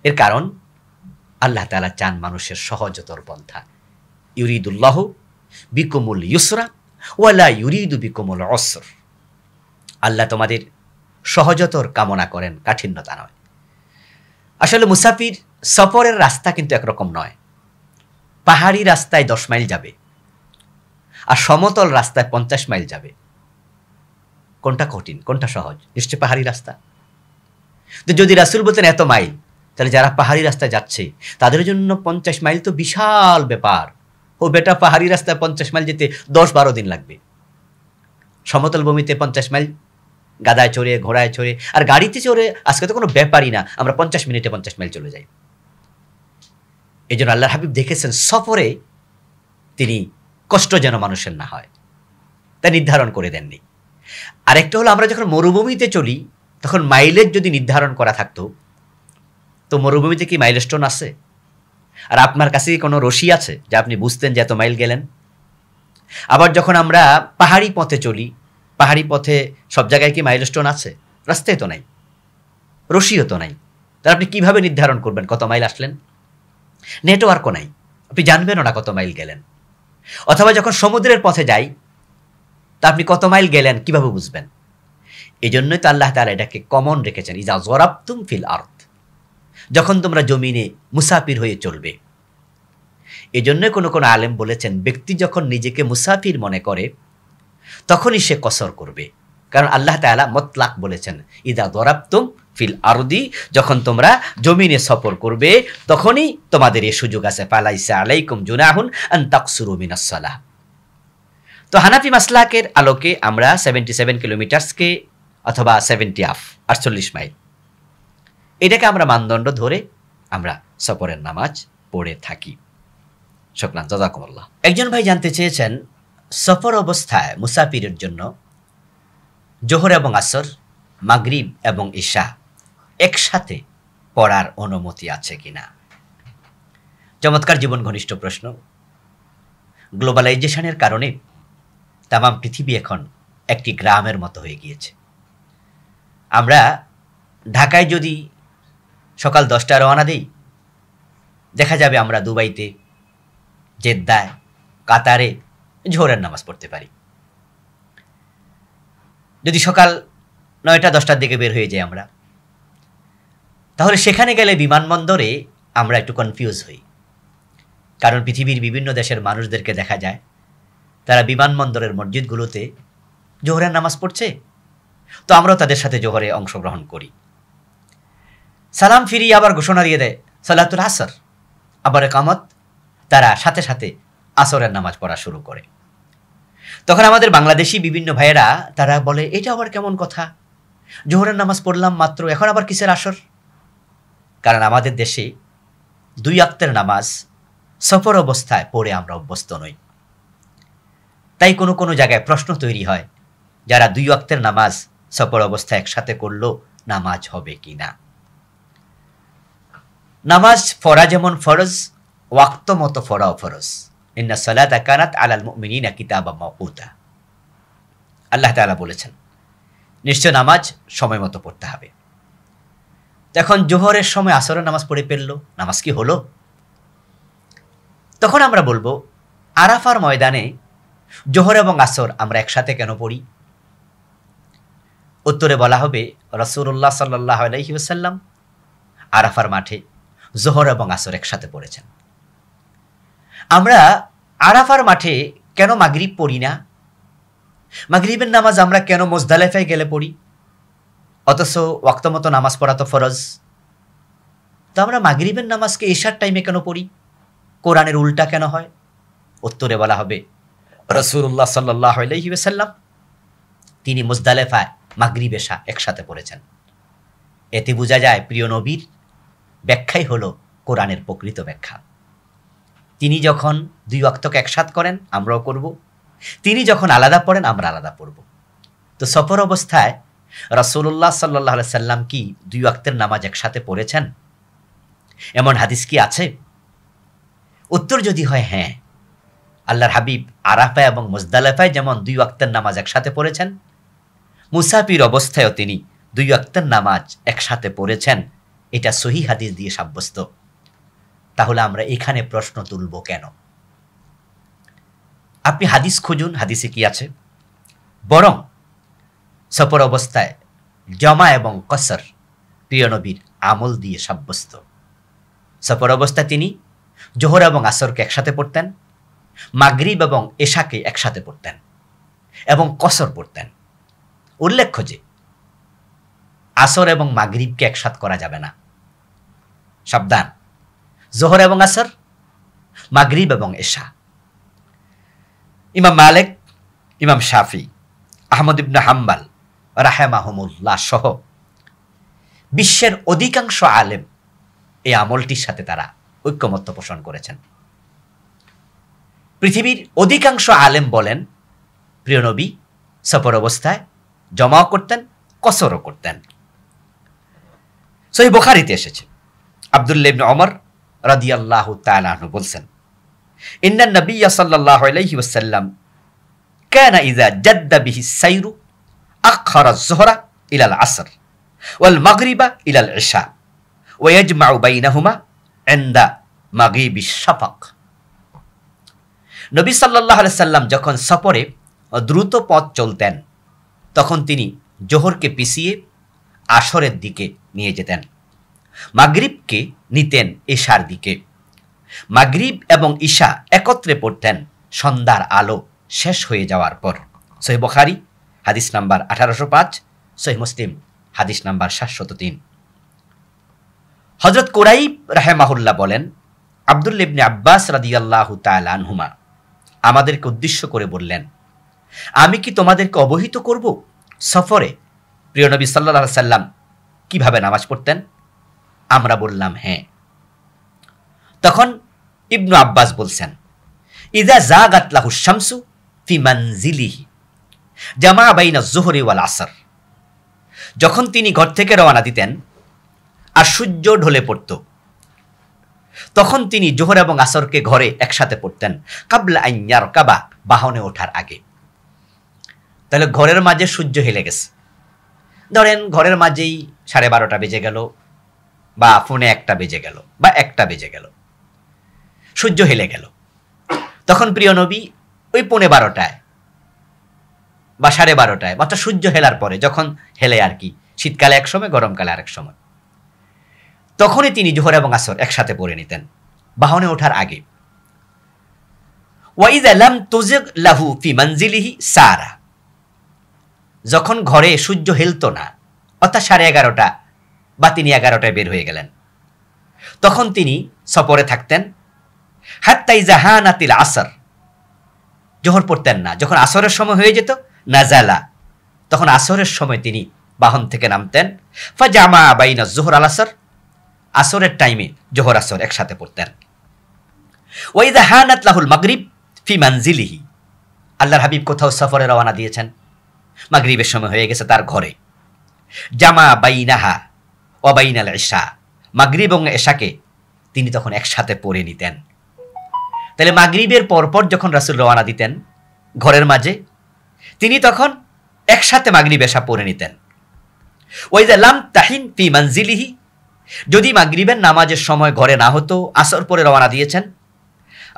এর কারণ আল্লাহ তাআলা চান মানুষের সহজতর পন্থা। ইউরিদুল্লাহু বিকুমুল ইউসরা ওয়ালা ইউরিদু বিকুমুল উসর। আল্লাহ তোমাদের সহজতর কামনা করেন, কাঠিন্যতা নয়। আসলে মুসাফির সফরের রাস্তা কিন্তু একরকম নয়। পাহাড়ি রাস্তায় 10 মাইল যাবে আর সমতল রাস্তায় 50 মাইল যাবে। কোনটা কঠিন, কোনটা সহজ? নিশ্চয় পাহাড়ি রাস্তা। তো যদি রাসূল বলতেন এত মাইল, তাহলে যারা পাহাড়ি রাস্তায় যাচ্ছে তাদের জন্য 50 মাইল তো বিশাল ব্যাপার। ও বেটা, পাহাড়ি রাস্তায় 50 মাইল যেতে 10-12 দিন লাগবে। সমতল ভূমিতে 50 মাইল গাদায় চড়ে, ঘোড়ায় চড়ে, আর গাড়িতে চড়ে আজকে তো কোনো ব্যাপারই না, আমরা 50 মিনিটে 50 মাইল চলে যাই। এই জন্য আল্লাহর হাবিব দেখেছেন সফরে তিনি কষ্ট যেন মানুষের না হয়, তা নির্ধারণ করে দেননি। আরেকটা হলো আমরা যখন মরুভূমিতে চলি তখন মাইলেজ যদি নির্ধারণ করা থাকতো, তো মরুভূমিতে কি মাইলস্টোন আছে? আর আপনার কাছে কি কোনো রশি আছে যে আপনি বুঝতেন যে এত মাইল গেলেন? আবার যখন আমরা পাহাড়ি পথে চলি, পাহাড়ি পথে সব জায়গায় কি মাইলস্টোন আছে? রাস্তায় তো নাই, রশিও তো নাই। তাহলে আপনি কিভাবে নির্ধারণ করবেন কত মাইল আসলেন? নেটওয়ার্কও নাই, আপনি জানবেনও না কত মাইল গেলেন। অথবা যখন সমুদ্রের পথে যাই, তা আপনি কত মাইল গেলেন কিভাবে বুঝবেন? এই জন্যই তো আল্লাহ তাআলা এটাকে কমন রেখেছেন, ইজা যরাবতুম ফিল আরদ, যখন তোমরা জমিনে মুসাফির হয়ে চলবে। এই জন্য কোনো কোনো আলেম বলেছেন, ব্যক্তি যখন নিজেকে মুসাফির মনে করে তখনই সে কসর করবে, কারণ আল্লাহ তাআলা মতলাক বলেছেন, ইদা যরাবতুম ফিল আরদি, যখন তোমরা জমিনে সফর করবে তখনই তোমাদের এই সুযোগ আছে। ফালাইসা আলাইকুম জুনাহুন আন তাকসুরু মিনাস সালাহ। তো হানাফি মাসলাকের আলোকে আমরা 77 কিলোমিটারসকে অথবা 48 মাইল, এটাকে আমরা মানদণ্ড ধরে আমরা সফরের নামাজ পড়ে থাকি। শুকরান, জাযাকুমুল্লাহ। একজন ভাই জানতে চেয়েছেন, সফর অবস্থায় মুসাফিরের জন্য জোহর এবং আসর, মাগরিব এবং ইশা একসাথে পড়ার অনুমতি আছে কিনা? চমৎকার জীবন ঘনিষ্ঠ প্রশ্ন। গ্লোবালাইজেশনের কারণে তামাম পৃথিবী এখন একটি গ্রামের মতো হয়ে গিয়েছে। আমরা ঢাকায় যদি সকাল 10টায় রওনা দিই, দেখা যাবে আমরা দুবাইতে, জেদ্দায়, কাতারে জোহরের নামাজ পড়তে পারি। যদি সকাল 9টা-10টার দিকে বের হয়ে যাই আমরা, তাহলে সেখানে গেলে বিমানবন্দরে আমরা একটু কনফিউজ হই, কারণ পৃথিবীর বিভিন্ন দেশের মানুষদেরকে দেখা যায় তারা বিমানবন্দরের মসজিদগুলোতে জোহরের নামাজ পড়ছে, তো আমরাও তাদের সাথে জোহরে অংশগ্রহণ করি। সালাম ফিরিয়ে আবার ঘোষণা দিয়ে দেয় সালাতুল আসর, আবার একামত, তারা সাথে সাথে আসরের নামাজ পড়া শুরু করে। তখন আমাদের বাংলাদেশি বিভিন্ন ভাইয়েরা তারা বলে, এটা আবার কেমন কথা, জোহরের নামাজ পড়লাম মাত্র, এখন আবার কিসের আসর? কারণ আমাদের দেশে 2 ওয়াক্তের নামাজ সফর অবস্থায় পড়ে আমরা অভ্যস্ত নই। তাই কোনো কোনো জায়গায় প্রশ্ন তৈরি হয়, যারা 2 ওয়াক্তের নামাজ সফর অবস্থায় একসাথে করলো নামাজ হবে কি না? নামাজ পড়া যেমন ফরজ, ওয়াক্ত মতো পড়াও ফরজ। ইন্না সালাতা কানাত আলাল মুমিনিনা কিতাবাম মাওকুতা, আল্লাহ তাআলা বলেছেন, নিশ্চয় নামাজ সময় মতো পড়তে হবে। এখন জোহরের সময় আসরের নামাজ পড়ে ফেললো, নামাজ কি হলো? তখন আমরা বলবো, আরাফার ময়দানে জোহর এবং আসর আমরা একসাথে কেন পড়ি? উত্তরে বলা হবে, রাসূলুল্লাহ সাল্লাল্লাহু আলাইহি ওয়াসাল্লাম আরাফার মাঠে জোহর এবং আসর একসাথে পড়েছেন। আমরা আরাফার মাঠে কেন মাগরিব পড়ি না? মাগরিবের নামাজ আমরা কেন মুজদালিফায় গেলে পড়ি? অথচ ওয়াক্ত মতো নামাজ পড়া তো ফরজ। তো আমরা মাগরিবের নামাজকে ইশার টাইমে কেন পড়ি? কোরআনের উল্টা কেন হয়? উত্তরে বলা হবে, রাসূলুল্লাহ সাল্লাল্লাহু আলাইহি ওয়াসাল্লাম তিনি মুজদালিফায় মাগরিব ইশা একসাথে পড়েছেন। এতে বোঝা যায় প্রিয় নবীর ব্যাখ্যাই হলো কোরআনের প্রকৃত ব্যাখ্যা। তিনি যখন 2 ওয়াক্তকে একসাথে করেন আমরাও করব, তিনি যখন আলাদা পড়েন আমরা আলাদা পড়ব। তো সফর অবস্থায় রাসূলুল্লাহ সাল্লাল্লাহু আলাইহি সাল্লাম কি 2 ওয়াক্তের নামাজ একসাথে পড়েছেন? এমন হাদিস কি আছে? উত্তর যদি হয় হ্যাঁ, আল্লাহর হাবিব আরাফা এবং মুজদালিফায় যেমন 2 ওয়াক্তের নামাজ একসাথে পড়েছেন, মুসাফির অবস্থায়ও তিনি 2 ওয়াক্তের নামাজ একসাথে পড়েছেন, এটা সহিহ হাদিস দিয়ে সাব্যস্ত। তাহলে আমরা এখানে প্রশ্ন তুলব কেন? আপনি হাদিস খুঁজুন, হাদিসে কি আছে। বরং সফর অবস্থায় জমা এবং কসর প্রিয় নবীর আমল দিয়ে সাব্যস্ত। সফর অবস্থায় তিনি জোহর এবং আসরকে একসাথে পড়তেন, মাগরিব এবং এশাকে একসাথে পড়তেন এবং কসর পড়তেন। উল্লেখ্য যে আসর এবং মাগরিবকে একসাথে করা যাবে না। সাবধান, জোহর এবং আসর, মাগরিব এবং এশা। ইমাম মালিক, ইমাম শাফি, আহমদ ইবনে হাম্বাল রাহেমাহুমুল্লাহ সহ বিশ্বের অধিকাংশ আলেম এই আমলটির সাথে তারা ঐক্যমত্য পোষণ করেছেন। পৃথিবীর অধিকাংশ আলেম বলেন প্রিয় নবী সফর অবস্থায় জমাও করতেন, কসরও করতেন। সহিহ বুখারীতে এসেছে, আব্দুল্লাহ ইবনে ওমর রাদিয়াল্লাহু তাআলা আনহু বলছেন, ইন্নান নবিয়্য সাল্লাল্লাহু আলাইহি ওয়াসাল্লাম কানা ইযা জাদ্দা বিহি সাইরু আখখারা আয-যুহরা ইলা আল-আসর ওয়াল মাগরিবা ইলা আল-ইশা ওয়া ইয়াজমাউ বাইনাহুমা ইনদা মাগরিবিশ শাফাক। নবী সাল্লাল্লাহু আলাইহি সাল্লাম যখন সফরে দ্রুত পথ চলতেন তখন তিনি জোহরকে পিছিয়ে আসরের দিকে নিয়ে যেতেন, মাগরিবকে নিতেন ঈশার দিকে। মাগরিব এবং ঈশা একত্রে পড়তেন সন্ধ্যার আলো শেষ হয়ে যাওয়ার পর। সহিহ বুখারী হাদিস নাম্বার 1805, সহিহ মুসলিম হাদিস নাম্বার 703। হযরত কুরাইব রাহিমাহুল্লাহ বলেন, আব্দুল্লাহ ইবনে আব্বাস রাদিয়াল্লাহু তাআলা আনহুমা আমাদেরকে উদ্দেশ্য করে বললেন, আমি কি তোমাদেরকে অবহিত করব সফরে প্রিয় নবী সাল্লাল্লাহু আলাইহি সাল্লাম কিভাবে নামাজ পড়তেন? আমরা বললাম হ্যাঁ। তখন ইবনু আব্বাস বলছেন, ইযা জাগাত লাহু শামসু ফি মানজিলিহি জামা বাইনা যুহরি ওয়াল আসর। যখন তিনি ঘর থেকে রওনা দিতেন আর সূর্য ঢলে পড়ত তখন তিনি জোহর এবং আসরকে ঘরে একসাথে পড়তেন, কাবলা আন ইয়ারকাবা, বাহনে ওঠার আগে। তাহলে ঘরের মাঝে সূর্য হেলে গেছে, ধরেন ঘরের মাঝেই 12:30 বেজে গেল বা ফোনে 1টা বেজে গেল বা 1টা বেজে গেল, সূর্য হেলে গেল। তখন প্রিয় নবী ওই 12:15 বা 12:30 বা সূর্য হেলার পরে, যখন হেলে আর কি, শীতকালে এক সময়, গরমকালে আরেক সময়, তখনই তিনি জোহর এবং আসর একসাথে পড়ে নিতেন বাহনে ওঠার আগে। ওয়াইযা লাম তুজিগ লাহু ফি মানজিলিহি সারা, যখন ঘরে সূর্য হেলত না, অর্থাৎ 11:30 বা তিনি 11টায় বের হয়ে গেলেন, তখন তিনি সফরে থাকতেন। হাত্তা ইযা হানাতিল আসর, জোহর পড়তেন না, যখন আসরের সময় হয়ে যেত নাজালা, তখন আসরের সময় তিনি বাহন থেকে নামতেন। ফাজামা বাইনা যুহর আল আসর, আসরের টাইমে জোহর আসর একসাথে পড়তেন। ওয়াইযা হানাত লাহুল মাগরিব ফি মানজিলিহি, আল্লাহর হাবিব কোথাও সফরে রওনা দিয়েছেন, মাগরিবের সময় হয়ে গেছে তার ঘরে, জামা বাইনাহা ওয়া বাইনাল ইশা, মাগরিব এবং ইশাকে তিনি তখন একসাথে পড়ে নিতেন। তাহলে মাগরিবের পরপর যখন রাসূল রওনা দিতেন ঘরের মাঝে, তিনি তখন একসাথে মাগরিব ইশা পড়ে নিতেন। ওয়াইযা লাম তাহিন ফি মানজিলিহি, যদি মাগরিবের নামাজের সময় ঘরে না হতো, আসর পরে রওনা দিয়েছেন,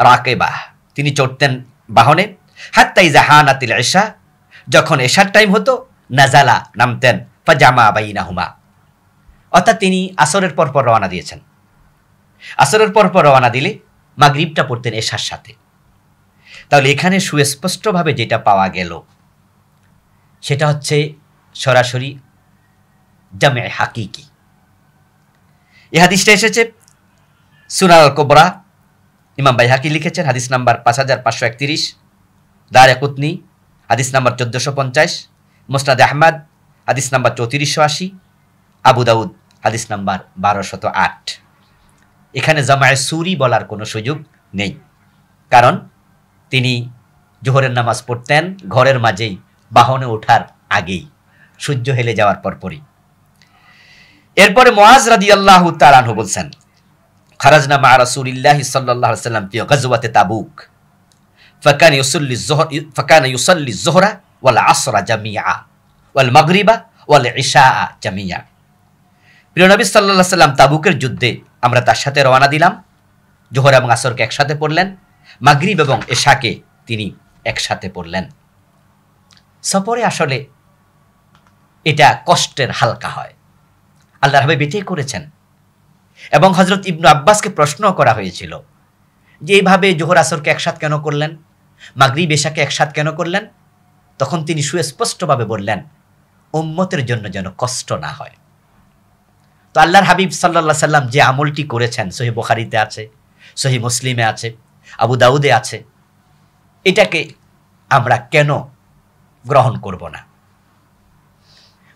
রাকেবা, তিনি চড়তেন বাহনে। হাত্তা ইযা হানাতিল ইশা, যখন এশার টাইম হতো নাজালা, নামতেন। ফাজামা বাইনাহুমা, অর্থাৎ তিনি আসরের পরপর রওনা দিয়েছেন, আসরের পরপর রওনা দিলে মাগরিবটা পড়তেন এশার সাথে। তাহলে এখানে সুস্পষ্টভাবে যেটা পাওয়া গেল সেটা হচ্ছে সরাসরি জামে হাকিকি। এই হাদিসটা এসেছে সুনান আল কুবরা, ইমাম বাইহাকি লিখেছেন, হাদিস নাম্বার 5531, দারকুতনি হাদিস নাম্বার 1450, মুসনাদ আহমদ হাদিস নাম্বার 3480, আবু দাউদ হাদিস নাম্বার 1208। এখানে জামায়ে সুরি বলার কোনো সুযোগ নেই, কারণ তিনি জোহরের নামাজ পড়তেন ঘরের মাঝেই বাহনে ওঠার আগেই, সূর্য হেলে যাওয়ার পরপরই। এরপরে মুআজ রাদিয়াল্লাহু তাআলা আনহু বলছেন, খারাজনা মা রাসূলিল্লাহি সাল্লাল্লাহু আলাইহি ওয়াসাল্লাম ফি গাজওয়াতি তাবুক ফাকানা ইউসাল্লি যুহরা ওয়াল আসরা জামিআ ওয়াল মাগরিবা ওয়াল ইশা জামিআ। প্রিয় নবী সাল্লাল্লাহু আলাইহি ওয়াসাল্লাম তাবুকের যুদ্ধে আমরা তার সাথে রওনা দিলাম, জোহর এবং আসরকে একসাথে পড়লেন, মাগরিব এবং ইশাকে তিনি একসাথে পড়লেন। সফরে আসলে এটা কষ্টের হালকা হয়, আল্লাহর হাবিব এটাই করেছেন। এবং হযরত ইবনু আব্বাসকে প্রশ্ন করা হয়েছিল যে এইভাবে জোহর আসরকে একসাথে কেন করলেন, মাগরিব ইশাকে একসাথে কেন করলেন? তখন তিনি সুস্পষ্টভাবে বললেন, উম্মতের জন্য যেন কষ্ট না হয়। তো আল্লাহর হাবিব সাল্লাল্লাহু আলাইহি সাল্লাম যে আমলটি করেছেন, সহিহ বুখারীতে আছে, সহিহ মুসলিমে আছে, আবু দাউদে আছে, এটাকে আমরা কেন গ্রহণ করব না?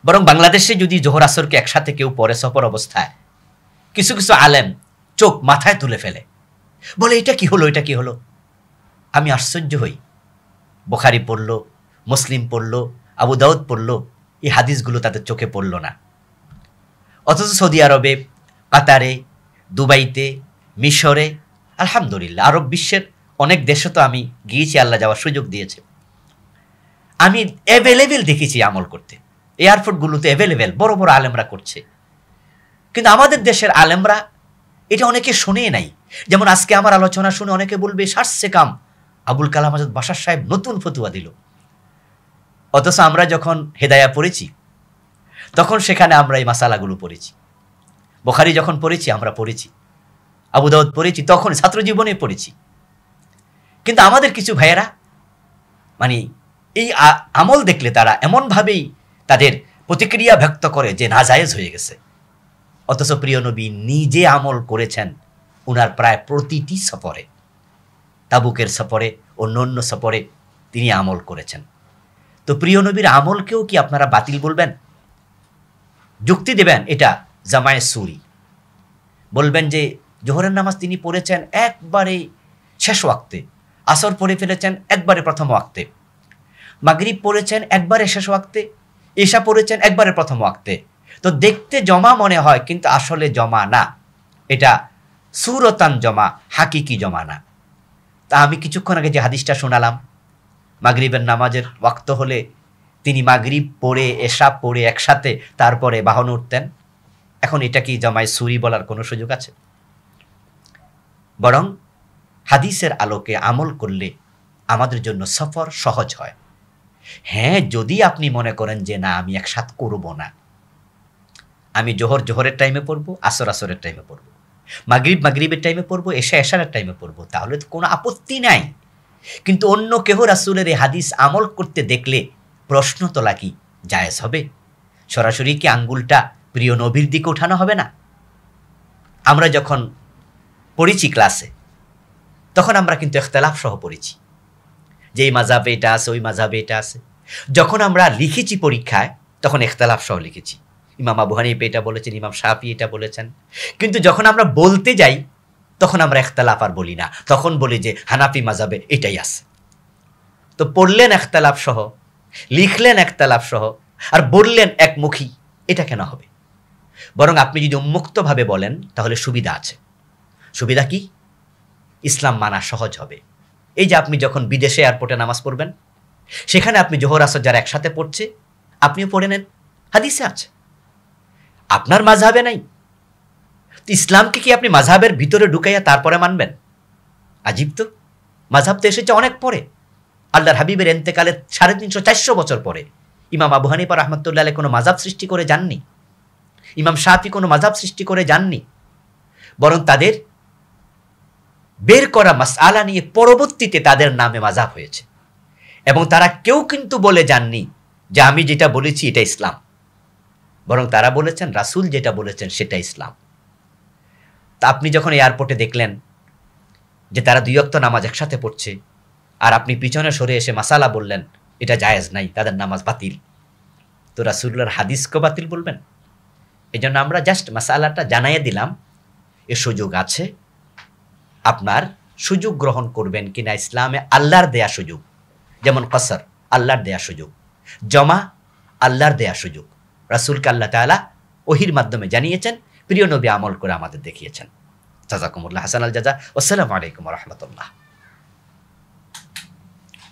বরং বাংলাদেশে যদি জোহর আসরকে একসাথে কেউ পড়ে সফর অবস্থায়, কিছু কিছু আলেম চোখ মাথায় তুলে ফেলে, বলে এটা কি হলো, এটা কি হলো। আমি আশ্চর্য হই, বুখারী পড়ল, মুসলিম পড়ল, আবু দাউদ পড়ল, এই হাদিসগুলো তাদের চোখে পড়ল না। অথচ সৌদি আরবে, কাতারে, দুবাইতে, মিশরে, আলহামদুলিল্লাহ আরব বিশ্বের অনেক দেশে তো আমি গিয়েছি, আল্লাহ যাওয়ার সুযোগ দিয়েছে। আমি অ্যাভেলেবেল দেখেছি আমল করতে, এয়ারপোর্টগুলোতে অ্যাভেলেবেল বড় বড় আলেমরা করছে। কিন্তু আমাদের দেশের আলেমরা এটা অনেকে শোনে নাই। যেমন আজকে আমার আলোচনা শুনে অনেকে বলবে সারসে কাম, আবুল কালাম আজাদ বাশার সাহেব নতুন ফতুয়া দিল। অথচ আমরা যখন হেদায়া পড়েছি তখন সেখানে আমরা এই মাসালাগুলো পড়েছি। বুখারী যখন পড়েছি আমরা পড়েছি, আবু দাউদ পড়েছি, তখন ছাত্র জীবনে পড়েছি। কিন্তু আমাদের কিছু ভাইয়েরা মানে এই আমল দেখলে তারা এমনভাবেই তাদের প্রতিক্রিয়া ব্যক্ত করে যে নাজায়েজ হয়ে গেছে। অথচ প্রিয় নবী নিজে আমল করেছেন উনার প্রায় প্রতিটি সফরে, তাবুকের সফরে, অন্য সফরে তিনি আমল করেছেন। তো প্রিয় নবীর আমলকেও কি আপনারা বাতিল বলবেন? যুক্তি দেবেন এটা জামায়ে সুরি, বলবেন যে জোহরের নামাজ তিনি পড়েছেন একবারে শেষ ওয়াক্তে, আসর পড়ে ফেলেছেন একবারে প্রথম ওয়াক্তে, মাগরিব পড়েছেন একবারে শেষ ওয়াক্তে, ঈশা পড়েছেন একবারে প্রথম ওয়াক্তে। তো দেখতে জমা মনে হয়, কিন্তু আসলে জমা না, এটা সুরতান জমা, হাকিকি জমা না। তা আমি কিছুক্ষণ আগে যে হাদিসটা শোনালাম, মাগরিবের নামাজের ওয়াক্ত হলে তিনি মাগরিব পড়ে এশা পড়ে একসাথে তারপরে বাহন উঠতেন। এখন এটা কি জামায়ে সুরি বলার কোনো সুযোগ আছে? বরং হাদিসের আলোকে আমল করলে আমাদের জন্য সফর সহজ হয়। হ্যাঁ, যদি আপনি মনে করেন যে না আমি একসাথে করব না, আমি জোহরের টাইমে পড়বো, আসরের টাইমে পড়বো, মাগরিবের টাইমে পড়বো, এশারের টাইমে পড়বো, তাহলে তো কোনো আপত্তি নাই। কিন্তু অন্য কেহ রাসূলের এই হাদিস আমল করতে দেখলে প্রশ্ন তোলা কি জায়েজ হবে? সরাসরি কি আঙ্গুলটা প্রিয় নবীর দিকে ওঠানো হবে না? আমরা যখন পড়েছি ক্লাসে তখন আমরা কিন্তু ইখতিলাফ সহ পড়েছি, যে এই মাযহাবে এটা আছে, ওই মাযহাবে এটা আছে। যখন আমরা লিখেছি পরীক্ষায় তখন ইখতিলাফ সহ লিখেছি, ইমাম আবু হানিফা এটা বলেছেন, ইমাম শাফি এটা বলেছেন। কিন্তু যখন আমরা বলতে যাই তখন আমরা ইখতিলাফ আর বলি না, তখন বলি যে হানাফি মাযহাবে এটাই আছে। তো পড়লেন ইখতিলাফ সহ, লিখলেন ইখতিলাফ সহ, আর বললেন একমুখী, এটা কেন হবে? বরং আপনি যদি উন্মুক্তভাবে বলেন তাহলে সুবিধা আছে। সুবিধা কি? ইসলাম মানা সহজ হবে। এই যে আপনি যখন বিদেশে এয়ারপোর্টে নামাজ পড়বেন, সেখানে আপনি জোহর আসর যারা একসাথে পড়ছে আপনিও পড়ে নেন, হাদিসে আছে। আপনার মাযহাবে নাই, তো ইসলামকে কি আপনি মাযহাবের ভিতরে ঢুকাইয়া তারপরে মানবেন? আজীব তো। মাযহাব তো এসেছে অনেক পরে, আল্লাহর হাবিবের ইন্তেকালের 350-400 বছর পরে। ইমাম আবু হানিফা রাহমাতুল্লাহ আলাইহি কোনো মাযহাব সৃষ্টি করে যাননি, ইমাম শাফি কোনো মাযহাব সৃষ্টি করে যাননি, বরং তাদের বের করা মাসআলা নিয়ে পরবর্তীতে তাদের নামে মাযহাব হয়েছে। এবং তারা কেউ কিন্তু বলে যাননি যে আমি যেটা বলেছি এটা ইসলাম, বরং তারা বলেছেন রাসূল যেটা বলেছেন সেটা ইসলাম। তা আপনি যখন এয়ারপোর্টে দেখলেন যে তারা 2 ওয়াক্ত নামাজ একসাথে পড়ছে, আর আপনি পিছনে সরে এসে মাসালা বললেন এটা জায়েজ নাই, তাদের নামাজ বাতিল, তো রাসূলুল্লাহর হাদিসকে বাতিল বলবেন? এজন্য আমরা জাস্ট মাসালাটা জানাইয়ে দিলাম, এ সুযোগ আছে। আপনার সুযোগ গ্রহণ করবেন কিনা ইসলামে আল্লাহর দেয়া সুযোগ, যেমন কসর আল্লাহর দেয়া সুযোগ, জমা আল্লাহর দেয়া সুযোগ। রাসূলকে আল্লাহ তাআলা ওহীর মাধ্যমে জানিয়েছেন, প্রিয় নবী আমল করে আমাদের দেখিয়েছেন। জাযাকুমুল্লাহ হাসানাল জাযা। আসসালামু আলাইকুম ওয়া রাহমাতুল্লাহ।